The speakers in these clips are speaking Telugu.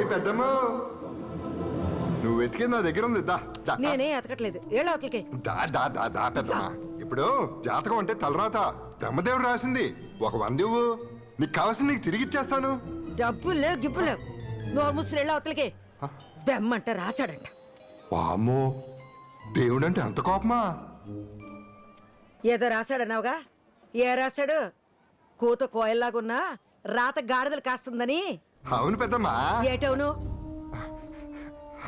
ఓయ్ పెద్దమ్మ, నువ్వు వెతికేది నా దగ్గర ఉంది. దా దా నేనే ఎతకట్లేదు, ఏళ్ళ అవతలకి. దా దా దా దా పెద్దమ్మ. ఇప్పుడు జాతకం అంటే తలరాత బ్రహ్మదేవుడు రాసింది. ఒక 100 ఇవ్వు, నీకు కావాల్సింది నీకు తిరిగి ఇచ్చేస్తాను. డబ్బులు లేవు గిబ్బులు లేవు, నోరు ముసులు ఏళ్ళ అవతలకి. బెమ్మంట రాచాడంట. వామ్మో, దేవుడంటే అంత కోపమా? ఏదో రాశాడన్నావుగా, ఏ రాశాడు? కూత కోయల్లాగున్నా రాత గాడిదలు కాస్తుందని. అవును పెద్దమ్మా. ఏటవును?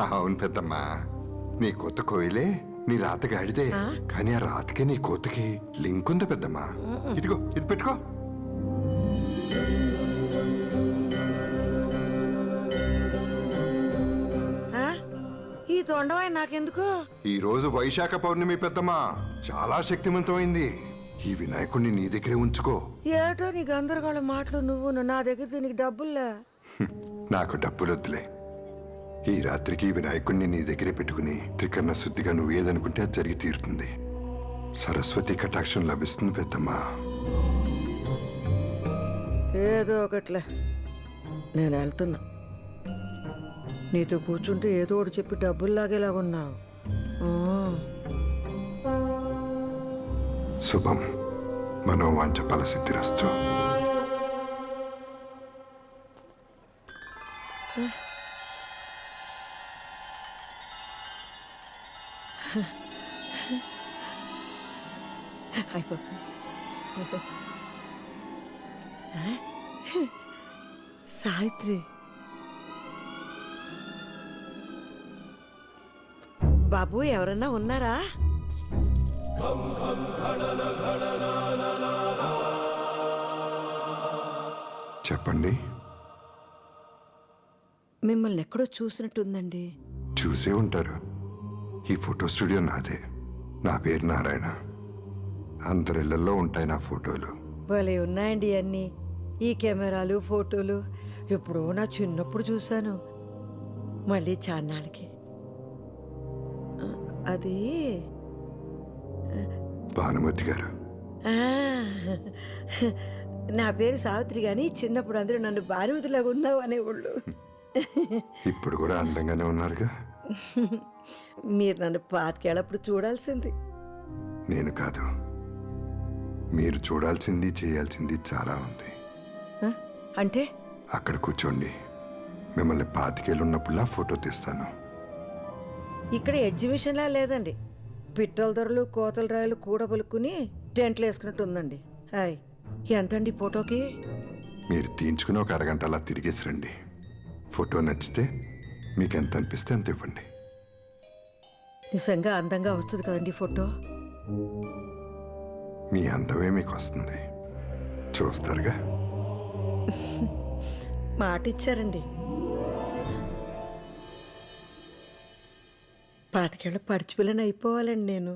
అవును పెద్దమ్మా, నీ కొత్త కోయిలే నీ రాత గాడిదే. కానీ ఆ రాతకి నీ కోతకి లింక్ ఉంది పెద్దమ్మా. ఇదిగో ఇది పెట్టుకో. ఈ తొండవాయి నాకెందుకు? ఈ రోజు వైశాఖ పౌర్ణమి పెద్దమ్మా, చాలా శక్తివంతమైంది. ఈ వినాయకుడిని నీ దగ్గరే ఉంచుకో. ఏటో నీ గందరగోళం మాటలు నువ్వు నా దగ్గర దీనికి డబ్బుల్లా. నాకు డబ్బులొద్దులే. ఈ రాత్రికి వినాయకుడిని నీ దగ్గరే పెట్టుకుని త్రికరణ శుద్ధిగా నువ్వు ఏదనుకుంటే అది జరిగి తీరుతుంది. సరస్వతి కటాక్షం లభిస్తుంది పెద్దమ్మా. ఏదో ఒకట్లే, నేను వెళ్తున్నా. నీతో కూర్చుంటే ఏదో ఒకటి చెప్పి డబ్బులు లాగేలాగున్నావు. శుభం, మనోవాంఛ ఫలసిద్ధిరస్తు. సావిత్రి, బాబు ఎవరన్నా ఉన్నారా? చెప్పండి. మిమ్మల్ని ఎక్కడో చూసినట్టుందండి. చూసే ఉంటారు. ఈ ఫోటో స్టూడియో నాదే. నా పేరు నారాయణ. అందరిళ్లలో ఉంటాయి నా ఫోటోలు. భలే ఉన్నాయండి అన్నీ. ఈ కెమెరాలు ఫోటోలు ఎప్పుడో నా చిన్నప్పుడు చూశాను. మళ్ళీ చాన్నాళ్ళకి. అది భానుమతి గారు. నా పేరు సావిత్రి, గాని చిన్నప్పుడు అందరూ నన్ను భానుమతిలాగా ఉన్నావు అనేవాళ్ళు. ఇప్పుడు కూడా అందంగానే ఉన్నారుగా. మీరు నన్ను పాతికేళ్ళప్పుడు చూడాల్సింది. నేను కాదు, మీరు చూడాల్సింది చేయాల్సింది చాలా ఉంది. అంటే అక్కడ కూర్చోండి, మిమ్మల్ని 25 ఏళ్ళు ఉన్నప్పుడులా ఫోటో తీస్తాను. ఇక్కడ ఎగ్జిబిషన్లా లేదండి. పిట్టల ధరలు కోతల రాయలు కూడబలుక్కుని టెంట్లు వేసుకున్నట్టు ఉందండి. హాయ్, ఎంతండి ఫోటోకి? మీరు తీయించుకుని ఒక అరగంట అలా తిరిగేసి రండి. ఫోటో నచ్చితే మీకు ఎంత అనిపిస్తే అంత ఇవ్వండి. నిజంగా అందంగా వస్తుంది కదండి ఫోటో? మీ అందమే మీకు వస్తుంది, చూస్తారుగా. మాట ఇచ్చారండి. 25 ఏళ్ళ పడిచిపిల్లని అయిపోవాలండి నేను.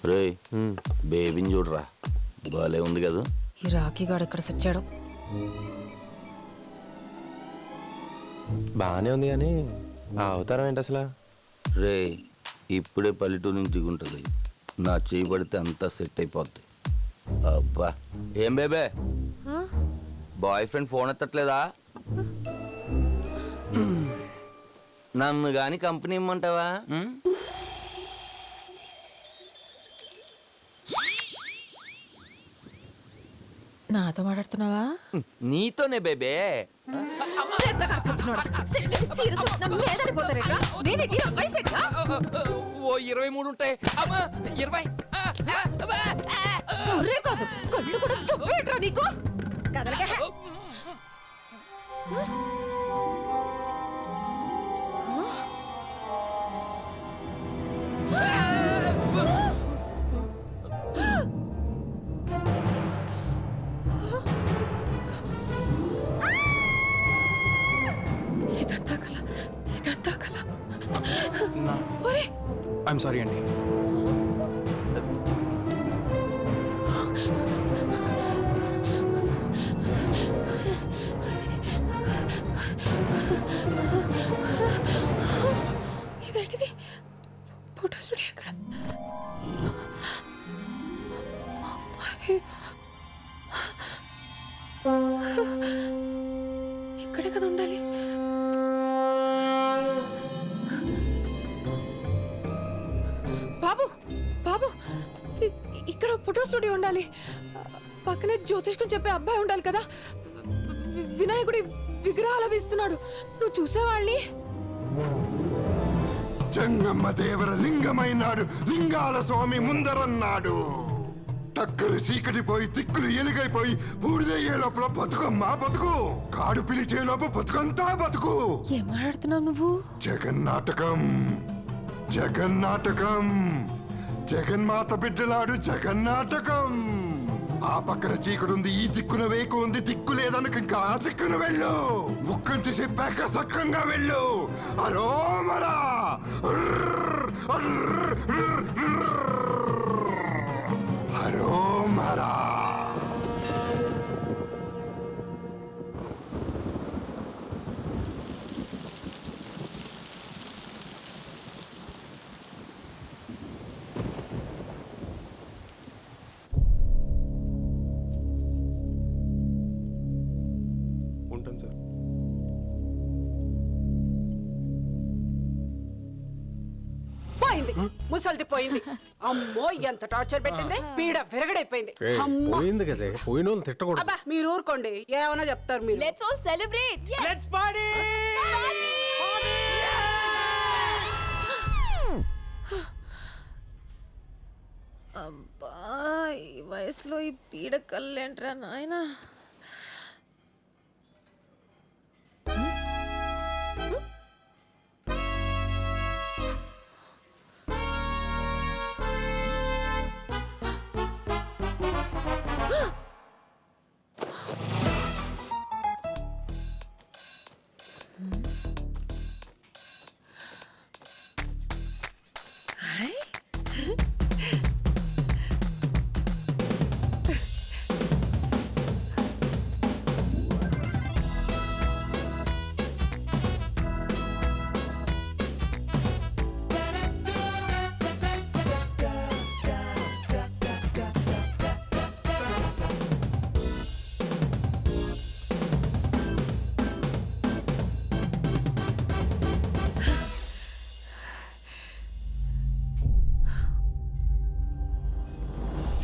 రే, బేబీని చూడరా, బాలే ఉంది కదా. ఈ రాఖీ గాడు ఎక్కడ సచ్చాడు? బాగానే ఉంది కానీ ఆ అవతారం ఏంటి అసలు? రే, ఇప్పుడే పల్లెటూరు నుంచి దిగుంటుంది. నా చేయి పడితే అంతా సెట్ అయిపోద్ది. అబ్బా, ఏం బేబే, బాయ్ ఫ్రెండ్ ఫోన్ ఎత్తట్లేదా? నన్ను గాని కంపెనీ ఇమ్మంటావా? నాతో మాట్లాడుతున్నావా? నీతోనే బేబే. ఓ 23 ఉంటాయి. కళ్ళు కూడా నీకు. ఇదంతా కల ఇదంతా కల ఒరే ఐఎమ్ సారీ అండి. ఇదేంటిది ఫోటో స్టూడియో ఎక్కడ ఇక్కడే కదా ఉండాలి. బాబు బాబు ఇక్కడ ఫోటో స్టూడియో ఉండాలి. పక్కనే జ్యోతిష్కం చెప్పే అబ్బాయి ఉండాలి కదా. వినాయకుడి విగ్రహాలు వేస్తున్నాడు. నువ్వు చూసేవాళ్ళని. జంగమ్మ దేవర లింగమైనాడు, లింగాల స్వామి ముందరన్నాడు. టక్కరు చీకటి పోయి తిక్కులు ఎలుగైపోయి బూడిదయ్యే లోపల బతుకమ్మా బతుకు, కాడు పిలిచే లోపల బతుకంతా బతుకు. ఏం మాట్లాడుతున్నావు నువ్వు? జగన్నాటకం జగన్నాటకం, జగన్మాత బిడ్డలాడు జగన్నాటకం. ఆ పక్కన చీకటి ఈ దిక్కున వేకు ఉంది, దిక్కు లేదనక ఇంకా ఆ దిక్కున వెళ్ళు. ముక్కంటి చెప్పాక సక్కంగా వెళ్ళు. అరోమరా అరోమరా. ఉంటాను సార్. పోయింది, ముసల్ది పోయింది. అమ్మో ఎంత టార్చర్ పెట్టింది, పీడ విరగడైపోయింది. అమ్మా పోయింది కదే, పోయిన వాళ్ళు తిట్టకూడదు. అబ్బా మీరు ఊరుకోండి, ఏమన్నా చెప్తారు మీరు. Let's all celebrate. Yes. Let's party. అబ్బా ఈ వయసులో ఈ పీడ కళ్ళేంట్రా నాయనా.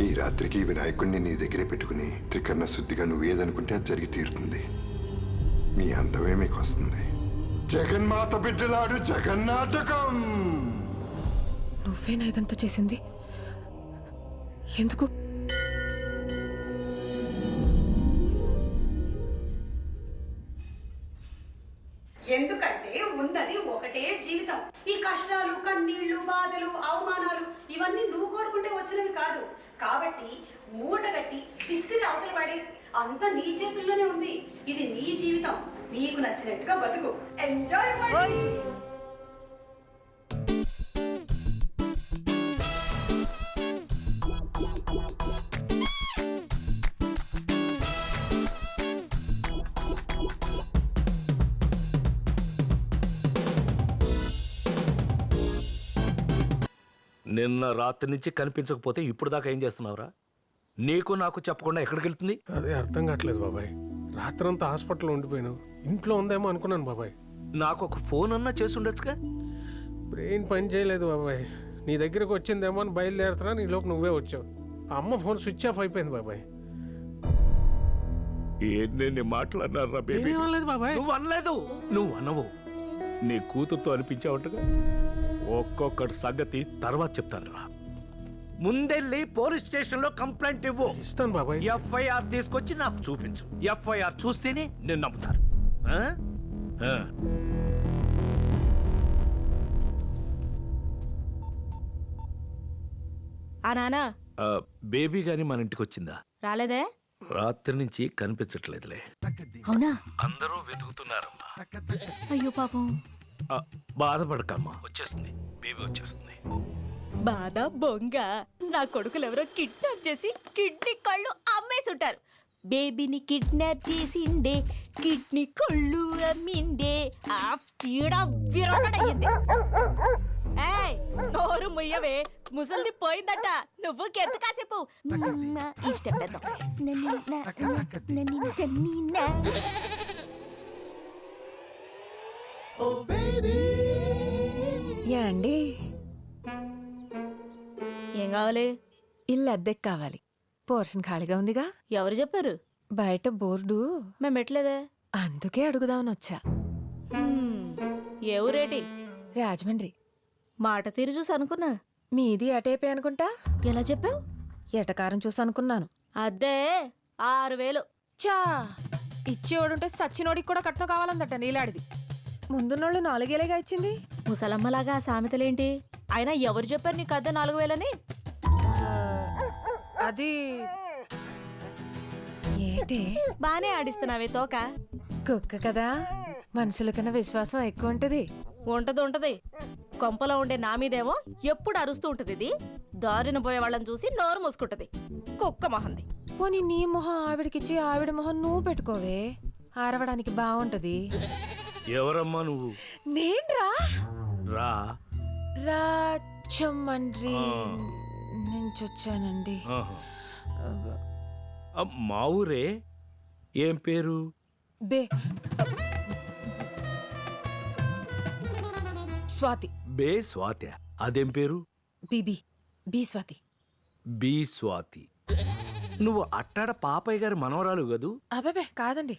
ఈ రాత్రికి వినాయకుడిని నీ దగ్గరే పెట్టుకుని త్రికరణ శుద్ధిగా నువ్వు ఏదనుకుంటే అది జరిగి తీరుతుంది. మీ అందమే మీకు వస్తుంది. జగన్మాత బిడ్డలాడు జగన్నాటకం. నువ్వేనా ఇదంతా చేసింది? ఎందుకు? ఎందుకంటే ఉన్నది ఒకటే జీవితం. ఈ కష్టాలు, కన్నీళ్లు, బాధలు, అవమానాలు ఇవన్నీ నువ్వు కోరుకుంటే వచ్చినవి కాదు. కాబట్టి మూట కట్టి విసిరి అవతల పడి, అంతా నీ చేతుల్లోనే ఉంది. ఇది నీ జీవితం, నీకు నచ్చినట్టుగా బతుకు. ఎంజాయ్ చేయి. నిన్న రాత్రి నుంచి కనిపించకపోతే ఇప్పుడు దాకా ఏం చేస్తున్నావురా? నీకు నాకు చెప్పకుండా ఎక్కడికి వెళ్తుంది? అదే అర్థం కావట్లేదు బాబాయ్. రాత్రంతా హాస్పిటల్లో ఉండిపోయాను. ఇంట్లో ఉందేమో అనుకున్నాను బాబాయ్. నాకు ఒక ఫోన్ అన్నా చేసి ఉండొచ్చుగా. బ్రెయిన్ పని చేయలేదు బాబాయ్. నీ దగ్గరకు వచ్చిందేమో అని బయలుదేరుతున్నా, నీ లోపు నువ్వే వచ్చావు. ఆ అమ్మ ఫోన్ స్విచ్ ఆఫ్ అయిపోయింది బాబాయ్. ఎన్ని మాట్లాడినారా బేబీ? నేనేం అనలేదు బాబాయ్. నువ్వు అనలేదు, నువ్వు అనవు. నీ కూతురుతో అనిపించావుంటగా. ఒక్కొక్కటి సంగతి తర్వాత చెప్తాను రా. ముందెళ్ళి పోలీస్ స్టేషన్ లో కంప్లైంట్ ఇవ్వు. ఇస్తాను బాబాయ్. ఎఫ్ఐఆర్ తీసుకొచ్చి నాకు చూపించు. ఎఫ్ఐఆర్ చూస్తేనే నేను నమ్ముతాను. ఆ? ఆ. ఆ నానా ఆ, బేబీ గాని మన ఇంటికి వచ్చిందా? రాలేదే? రాత్రి నుంచి కనిపించట్లేదులే. అవునా? అందరూ వెతుకుతున్నారమ్మా. అయ్యో పాపం. ఆ, బాధపడకమ్మా, వచ్చేస్తుంది, బేబీ వచ్చేస్తుంది. బాధ బొంగ. నా కొడుకులు ఎవరో కిడ్నాప్ చేసి కిడ్నీ కళ్ళు అమ్మేసి ఉంటారు. బేబీని కిడ్నాప్ చేసిండే, కిడ్నీ కళ్ళు అమ్మిండే. ఆ పీడ విరగడయ్యింది. ఏయ్, నోరు ముయ్యవే, ముసలిది పోయిందట. నువ్వు కెంత కాసేపు ఇష్టం పెద్ద. అండి ఏం కావాలి? ఇల్లు అద్దెకి కావాలి. పోర్షన్ ఖాళీగా ఉందిగా. ఎవరు చెప్పారు? బయట బోర్డు. మేము పెట్టలేదే. అందుకే అడుగుదామని వచ్చా. ఏ ఊరేటి? రాజమండ్రి. మాట తీరు చూసి అనుకున్నా. మీది అటేపే అనుకుంటా. ఎలా చెప్పావు? ఎటకారం చూసి అనుకున్నాను. అద్దే 6000. చా, ఇచ్చేవాడుంటే సచ్చినోడికి కూడా కట్నం కావాలందట నీలాడిది. ముందున్నోళ్ళు 4,000గా ఇచ్చింది. ముసలమ్మలాగా ఆ సామెతలేంటి? అయినా ఎవరు చెప్పారు నీకు అద్దె 4000 అది ఏంటి? బానే ఆడిస్తున్నావే తోక. కుక్క కదా, మనుషుల కన్నా విశ్వాసం ఎక్కువ ఉంటది. ఉంటది. కొంపలో ఉండే నా మీదేమో ఎప్పుడు అరుస్తూ ఉంటది. ఇది దారిన పోయే వాళ్ళని చూసి నోరు మూసుకుంటది. కుక్క మొహంది. పోనీ నీ మొహం ఆవిడకిచ్చి ఆవిడ మొహం నువ్వు పెట్టుకోవే, ఆరవడానికి బాగుంటది. ఎవరమ్మా నువ్వు? నేన్రా రా. రాజమండ్రి నుంచి వచ్చానండి. ఆహా. ఆ, మా ఊరే. ఏం పేరు? బే స్వాతి. బే స్వాతి. అదేం పేరు? B B B Swathi. B Swathi. నువ్వు అట్టాడ పాపయ్య గారి మనవరాలు కదూ? అబ్బాబే కాదండి.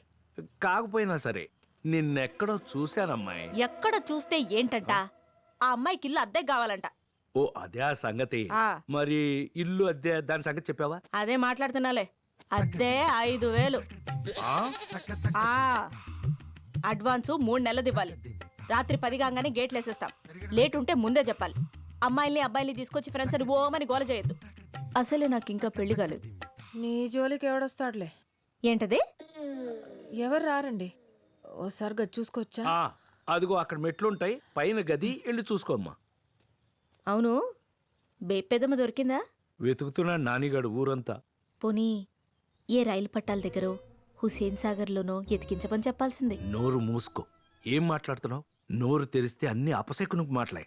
కాకపోయినా సరే నిన్నెక్కడో చూశానమ్మాయి. ఎక్కడ చూస్తే ఏంటంట? ఆ అమ్మాయికి ఇల్లు అద్దె కావాలంట. ఓ అదే ఆ సంగతి. ఆ. మరి ఇల్లు అద్దె దాని సంగతి చెప్పావా? అదే మాట్లాడుతున్నాలే. అద్దె 5000. అడ్వాన్సు 3 నెలలు ఇవ్వాలి. రాత్రి 10 కాగానే గేట్లు వేసేస్తాం. లేట్ ఉంటే ముందే చెప్పాలి. అమ్మాయిల్ని అబ్బాయిల్ని తీసుకొచ్చి ఫ్రెండ్స్ అని ఓమని గోల చేయొద్దు. అసలే నాకు ఇంకా పెళ్లి కాలేదు. నీ జోలికి ఎవడొస్తాడులే. ఏంటది? ఎవరు రారండి. ఓసారి గది చూసుకోవచ్చా? ఆ, అదిగో అక్కడ మెట్లుంటాయి, పైన గది, వెళ్ళి చూసుకోమ్మా. అవును, బేపెదమ్మ దొరికిందా? వెతుకుతున్నాడు నానిగాడు ఊరంతా. పోనీ ఏ రైలు పట్టాల దగ్గర హుసేన్ సాగర్లోనో ఎతికించమని చెప్పాల్సింది. నోరు మూసుకో. ఏం మాట్లాడుతున్నావు? నోరు తెరిస్తే అన్ని అపశకునికి మాట్లాయి.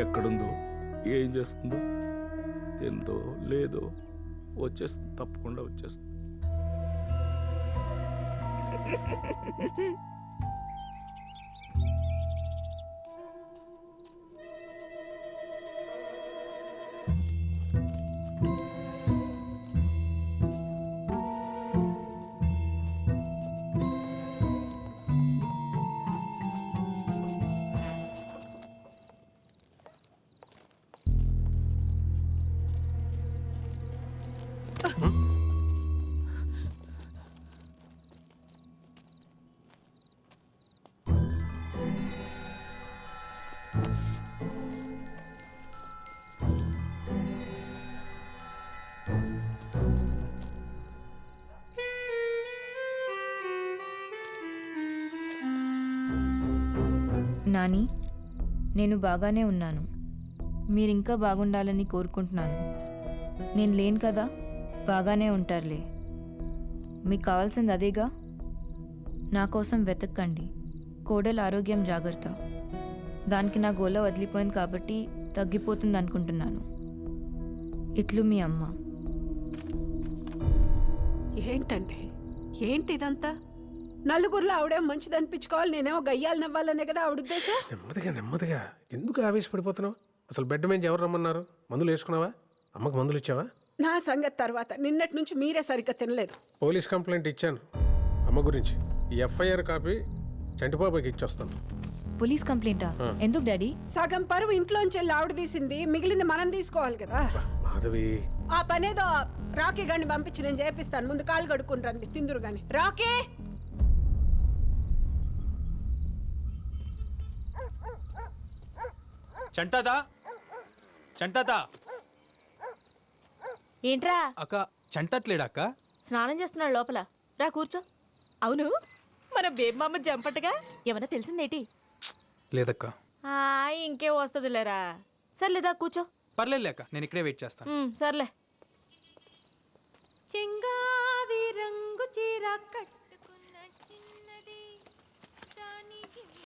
ఎక్కడుందో, ఏం చేస్తుందో, తిందో లేదో, వచ్చేస్తుంది, తప్పకుండా వచ్చేస్తుంది. నాని, నేను బాగానే ఉన్నాను. మీరింకా బాగుండాలని కోరుకుంటున్నాను. నేను లేను కదా, బాగానే ఉంటారులే. మీకు కావాల్సింది అదేగా. నా కోసం వెతక్కండి. కోడల ఆరోగ్యం జాగ్రత్త. దానికి నా గోల వదిలిపోయింది కాబట్టి తగ్గిపోతుంది అనుకుంటున్నాను. ఇట్లు మీ అమ్మ. ఏంటంటే ఏంటి ఇదంతా? నలుగురిలో ఆవిడేమో మంచిది అనిపించుకోవాలి, నేనేమో గయ్యాలు నవ్వాలనే కదా ఆవిడ ఉద్దేశం. నెమ్మదిగా ఎందుకు ఆవేశపడిపోతున్నావు? అసలు బెడ్ మీద ఎవరు రమ్మన్నారు? మందులు వేసుకున్నావా? అమ్మకు మందులు ఇచ్చావా? నా సంగతి తర్వాత. నిన్నటి నుంచి మీరే సరిగ్గా తినలేదు. పోలీస్ కంప్లైంట్ ఇచ్చాను అమ్మ గురించి. ఈ ఎఫ్ఐఆర్ కాపీ చంటిబాబాకి ఇచ్చొస్తాను. పోలీస్ కంప్లైంటా? ఎందుకు డాడీ? సగం పరువు ఇంట్లోంచి వెళ్ళి ఆవిడ తీసింది, మిగిలింది మనం తీసుకోవాలి కదా. మాధవి, ఆ పనేదో రాకీ గాని పంపించి నేను చేపిస్తాను. ముందు కాలు కడుక్కుని రండి, తిందురు గాని. రాకీ చంటాదా చంటాదా ఏంట్రా అక్క చంటట్లేడా అక్క? స్నానం చేస్తున్నాడు లోపల. రా కూర్చో. అవును, మన బేబమ్మ జంపటగా ఏమన్నా తెలిసిందేటి? లేదక్క. ఇంకేం వస్తుందిలేరా. సర్లేదా కూర్చో. పర్లేదు అక్క, నేను ఇక్కడే వెయిట్ చేస్తాను. సర్లే. చెంగావి రంగు చీర కట్టు